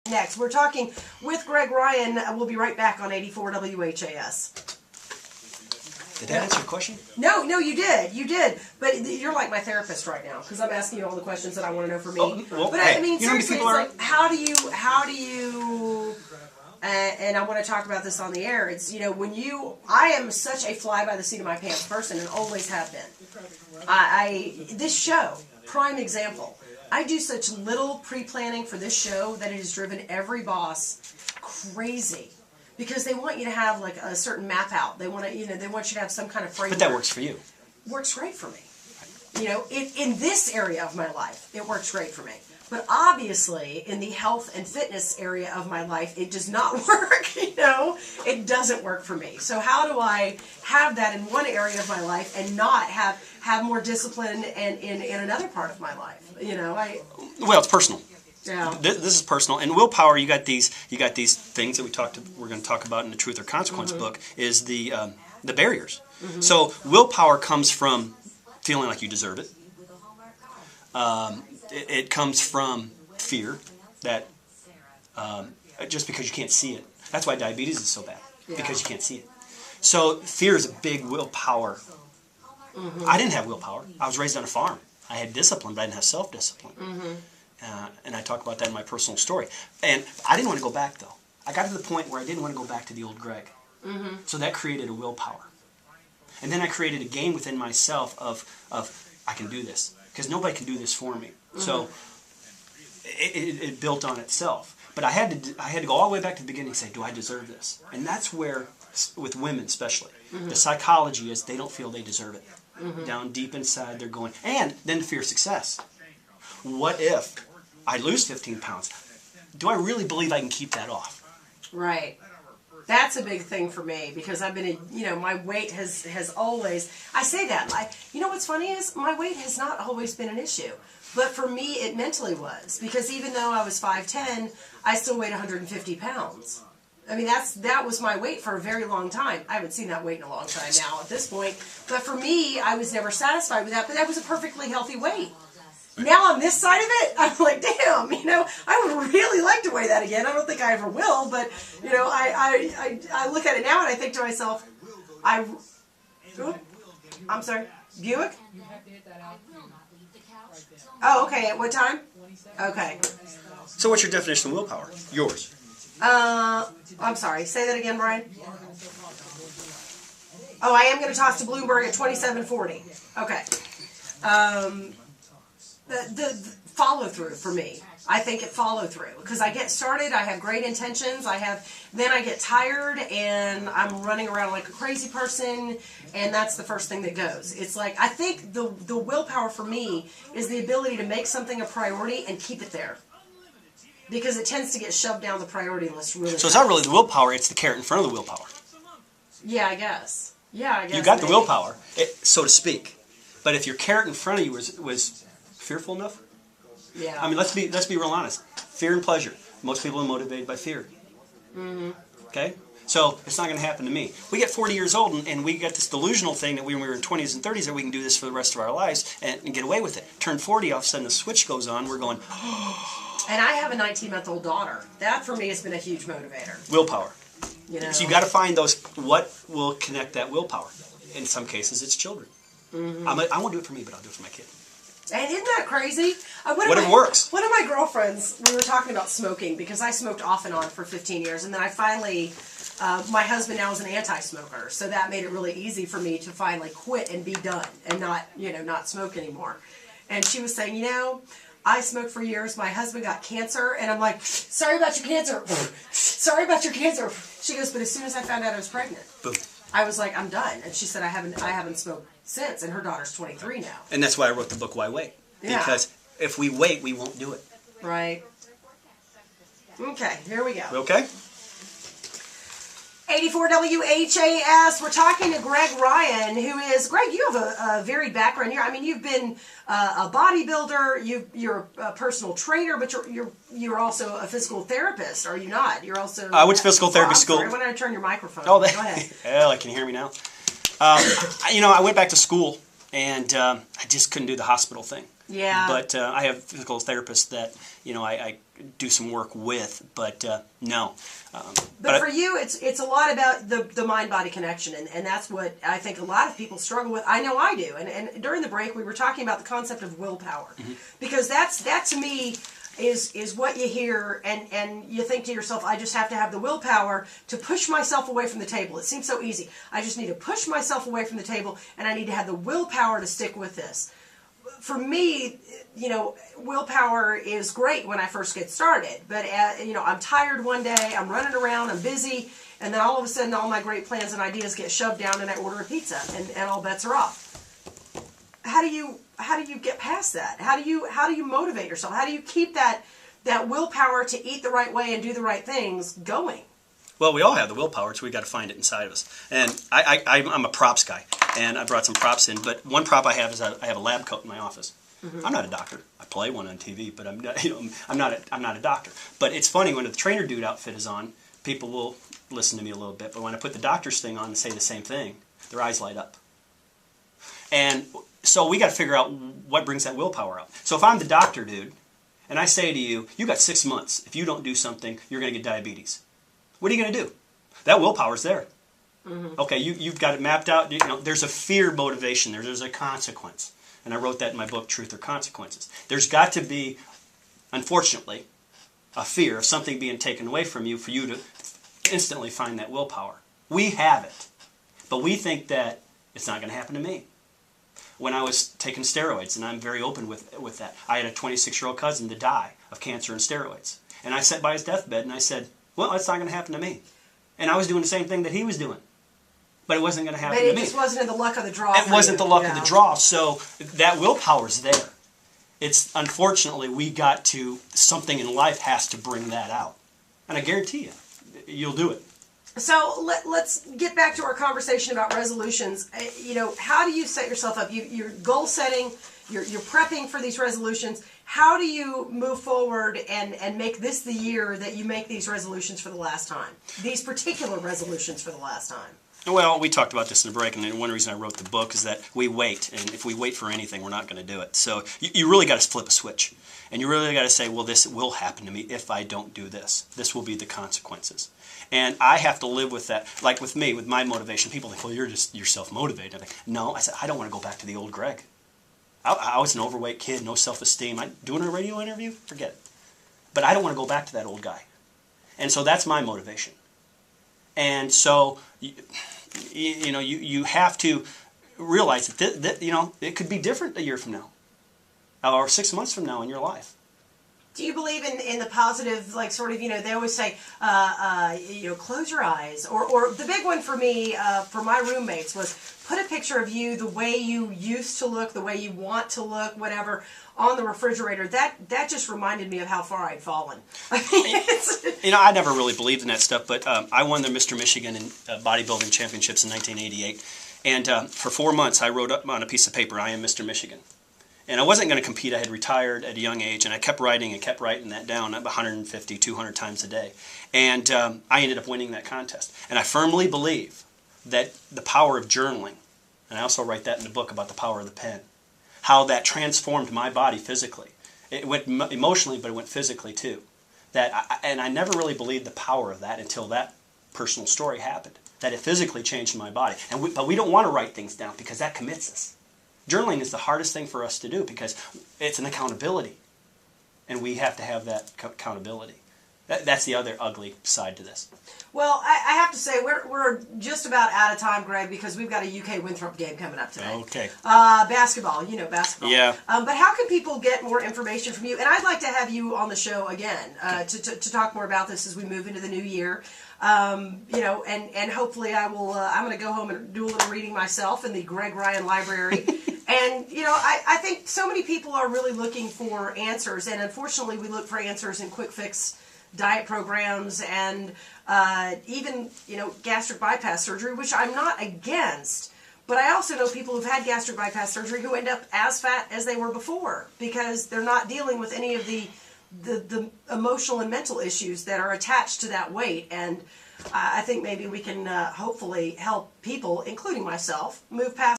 Next, we're talking with Greg Ryan. We'll be right back on 84 WHAS. Did that answer your question? No, you did. But you're like my therapist right now because I'm asking you all the questions that I want to know for me. Oh, well, but hey, I mean, seriously, it's like, how do you? And I want to talk about this on the air. It's, I am such a fly by the seat of my pants person and always have been. This show, prime example. I do such little pre-planning for this show that it has driven every boss crazy because they want you to have like a certain map out. They want to, they want you to have some kind of framework. But that works for you. Works great for me. In this area of my life, it works great for me. But obviously, in the health and fitness area of my life, it does not work, It doesn't work for me. So how do I have that in one area of my life and not have more discipline in another part of my life? Well, it's personal. Yeah. This is personal. And willpower, you got these things that we're going to talk about in the Truth or Consequence book, is the barriers. So willpower comes from feeling like you deserve it. It comes from fear that just because you can't see it. That's why diabetes is so bad, because you can't see it. So fear is a big willpower. I didn't have willpower. I was raised on a farm. I had discipline, but I didn't have self-discipline. And I talk about that in my personal story. And I didn't want to go back, though. I got to the point where I didn't want to go back to the old Greg. So that created a willpower. And then I created a game within myself of I can do this, because nobody can do this for me. So it built on itself. But I had to go all the way back to the beginning and say, do I deserve this? And that's where, with women especially, the psychology is they don't feel they deserve it. Down deep inside they're going, and then fear of success. What if I lose 15 pounds? Do I really believe I can keep that off? Right. That's a big thing for me because I've been, my weight has always, I say that, what's funny is my weight has not always been an issue. But for me, it mentally was. Because even though I was 5'10", I still weighed 150 pounds. I mean, that was my weight for a very long time. I haven't seen that weight in a long time now at this point. But for me, I was never satisfied with that. But that was a perfectly healthy weight. Now on this side of it, I'm like, damn, I would really like to weigh that again. I don't think I ever will, but, I look at it now and I think to myself, I'm sorry, Buick? Oh, okay, at what time? Okay. So what's your definition of willpower? Yours. I'm sorry, say that again, Brian. Oh, I am going to toss to Bloomberg at 2740. Okay. The follow through for me. I think it follow through because I get started, I have great intentions, then I get tired and I'm running around like a crazy person and that's the first thing that goes. It's like, I think the willpower for me is the ability to make something a priority and keep it there. Because it tends to get shoved down the priority list really fast. So it's not really the willpower, it's the carrot in front of the willpower. Yeah, I guess. You got the willpower, so to speak. But if your carrot in front of you was fearful enough? Yeah. I mean, let's be real honest. Fear and pleasure. Most people are motivated by fear. Okay? So it's not going to happen to me. We get 40 years old and we get this delusional thing that when we were in 20s and 30s that we can do this for the rest of our lives and get away with it. Turn 40, all of a sudden the switch goes on. We're going, And I have a 19-month-old daughter. That for me has been a huge motivator. Willpower. So you got to find those, what will connect that willpower. In some cases, it's children. I won't do it for me, but I'll do it for my kid. And isn't that crazy? Whatever works. One of my girlfriends, we were talking about smoking because I smoked off and on for 15 years. And then I finally, my husband now is an anti-smoker. So that made it really easy for me to finally quit and be done and not smoke anymore. And she was saying, I smoked for years. My husband got cancer. And I'm like, sorry about your cancer. Sorry about your cancer. She goes, but as soon as I found out I was pregnant, boom. I was like, I'm done. And she said, I haven't smoked since, and her daughter's 23 now. And that's why I wrote the book, Why Wait? Yeah. Because if we wait, we won't do it. Right. Okay, here we go. Okay? 84 WHAS. We're talking to Greg Ryan, who is, Greg, you have a varied background here. I mean, you've been a bodybuilder, you're a personal trainer, but you're also a physical therapist, are you not? You're also... which physical therapy school? Sorry, why don't I turn your microphone? Oh, Go ahead. Hell, can you hear me now? I went back to school, and I just couldn't do the hospital thing. Yeah. But I have physical therapists that, I do some work with, but no. But for you, it's a lot about the mind-body connection, and that's what I think a lot of people struggle with. I know I do. And during the break, we were talking about the concept of willpower, because that to me is what you hear, and you think to yourself, I just have to have the willpower to push myself away from the table. It seems so easy. I just need to push myself away from the table, and I need to have the willpower to stick with this. For me, willpower is great when I first get started, but I'm tired one day, I'm running around, I'm busy, and then all of a sudden all my great plans and ideas get shoved down and I order a pizza and all bets are off. How do you get past that? How do you motivate yourself? How do you keep that willpower to eat the right way and do the right things going? Well, we all have the willpower, so we got to find it inside of us. And I'm a props guy, and I brought some props in. But one prop I have is I have a lab coat in my office. I'm not a doctor. I play one on TV, but I'm not a doctor. But it's funny when the trainer dude outfit is on, people will listen to me a little bit. But when I put the doctor's thing on and say the same thing, their eyes light up. And so we got to figure out what brings that willpower out. So if I'm the doctor dude, and I say to you, you got 6 months. If you don't do something, you're going to get diabetes. What are you going to do? That willpower's there. Okay, you've got it mapped out. There's a fear motivation there. There's a consequence. And I wrote that in my book, Truth or Consequences. There's got to be, unfortunately, a fear of something being taken away from you for you to instantly find that willpower. We have it. But we think that it's not going to happen to me. When I was taking steroids, and I'm very open with that, I had a 26-year-old cousin to die of cancer and steroids. And I sat by his deathbed and I said, well, it's not going to happen to me. And I was doing the same thing that he was doing. But it wasn't going to happen to me. But it just wasn't in the luck of the draw. It wasn't the luck of the draw. So that willpower's there. It's unfortunately we got to, something in life has to bring that out. And I guarantee you, you'll do it. So let's get back to our conversation about resolutions. How do you set yourself up? You're goal setting, you're prepping for these resolutions. How do you move forward and make this the year that you make these resolutions for the last time? These particular resolutions for the last time? Well, we talked about this in the break, and one reason I wrote the book is that we wait, and if we wait for anything, we're not going to do it. So you really got to flip a switch, and you really got to say, well, this will happen to me if I don't do this. This will be the consequences. And I have to live with that. Like with me, with my motivation, people think, well, you're self-motivated. I think, no, I said, I don't want to go back to the old Greg. I was an overweight kid, no self-esteem. Doing a radio interview? Forget it. But I don't want to go back to that old guy. And so that's my motivation. And so, you have to realize that it could be different a year from now. Or 6 months from now in your life. Do you believe in the positive, they always say, close your eyes. Or the big one for me, for my roommates, was put a picture of you the way you used to look, the way you want to look, whatever, on the refrigerator. That just reminded me of how far I'd fallen. I never really believed in that stuff, but I won the Mr. Michigan in bodybuilding championships in 1988. And for 4 months, I wrote up on a piece of paper, I am Mr. Michigan. And I wasn't going to compete. I had retired at a young age, and I kept writing that down 150, 200 times a day. And I ended up winning that contest. And I firmly believe that the power of journaling, and I also write that in the book about the power of the pen, how that transformed my body physically. It went emotionally, but it went physically too. And I never really believed the power of that until that personal story happened, that it physically changed my body. But we don't want to write things down because that commits us. Journaling is the hardest thing for us to do because it's an accountability, and we have to have that accountability. That's the other ugly side to this. Well, I have to say, we're just about out of time, Greg, because we've got a UK Winthrop game coming up today. Okay. Basketball, basketball. Yeah. But how can people get more information from you? And I'd like to have you on the show again to talk more about this as we move into the new year. And hopefully I'm going to go home and do a little reading myself in the Greg Ryan Library. And, I think so many people are really looking for answers, and unfortunately we look for answers in quick fix diet programs and even, gastric bypass surgery, which I'm not against. But I also know people who've had gastric bypass surgery who end up as fat as they were before because they're not dealing with any of the emotional and mental issues that are attached to that weight. And I think maybe we can hopefully help people, including myself, move past